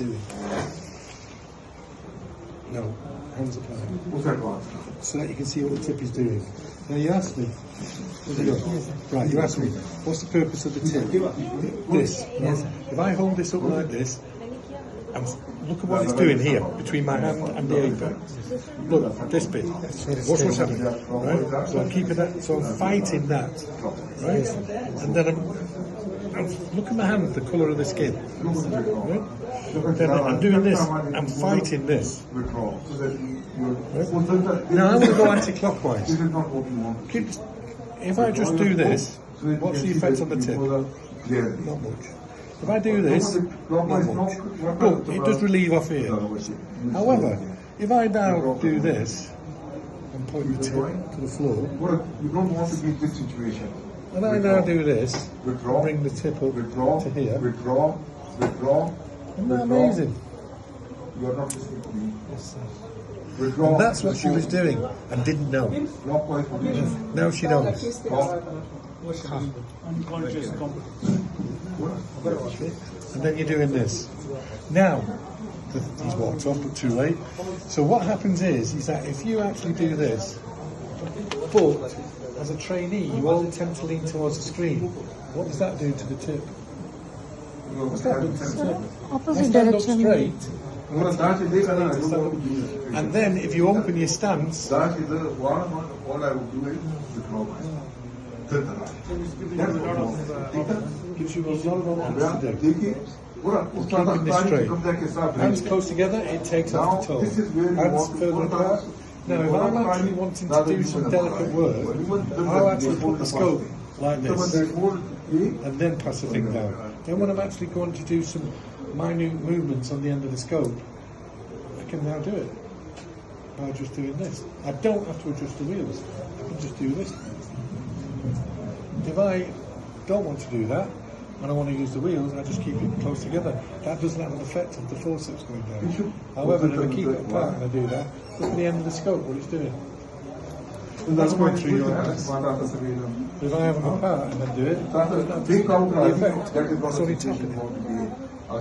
doing. No, hands apart. So that you can see what the tip is doing. Now you asked me. Right, you asked me, what's the purpose of the tip? This. Yes. If I hold this up like this, and look at what it's doing here, between my hand and the apex. Look, this bit. Watch what's happening. Right? So I'm keeping that, so I'm fighting that. Right? And then look at my hand, the colour of the skin. Right? Then I'm doing this, I'm fighting this. Right? Now I want to go anti-clockwise. If I just do this, what's the effect on the tip? Not much. If I do this, not much. But it does relieve off here. However, if I now do this and point the tip to the floor, you don't want to be in this situation. And I now do this, bring the tip up to here. Withdraw. Isn't that amazing? You are not listening to me. Yes, sir. Withdraw. And that's what she was doing and didn't know. Clockwise position. Now she knows. And then you're doing this. Now, he's walked off, but too late. So what happens is that if you actually do this, but as a trainee, you all tend to lean towards the screen. What does that do to the tip? What's that do to the tip? Opposite stand up direction. straight. And then if you open your stance, That is all I would do is withdraw. gives you a lot of options to do. Keeping Keeping this straight. Hands close together, it takes off the toe. Hands further apart. Now, if I'm actually wanting to do some delicate work, I'll actually put the scope like this and then pass the thing down. Then when I'm actually going to do some minute movements on the end of the scope, I can now do it by just doing this. I don't have to adjust the wheels. I can just do this. If I don't want to do that, and I want to use the wheels, I just keep it close together. That doesn't have an effect of the forceps going down. However, if I keep it apart and I do that, look at the end of the scope, what it's doing. That's going through your hands. If I have them apart and then do it, it doesn't have the effect. It's only tapping it. The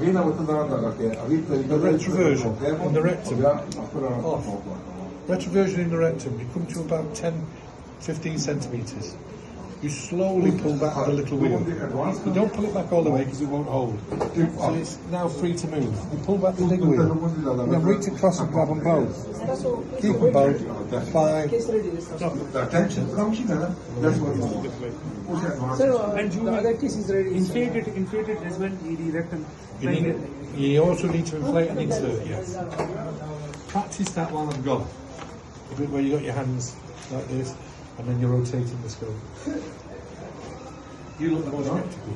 retroversion in the rectum, off. Retroversion in the rectum, you come to about 10-15 centimetres. You slowly pull back the little wheel. You don't pull it back all the way because it won't hold. So it's now free to move. You pull back the big wheel. And then reach across and grab them both. Keep them both. 5. Attention. And the other case is ready. Inflated as well, the rectum. You also need to inflate and insert, yes. Practice that while I'm gone. The bit where you got your hands like this, and then you're rotating the scope. You look the most skeptical.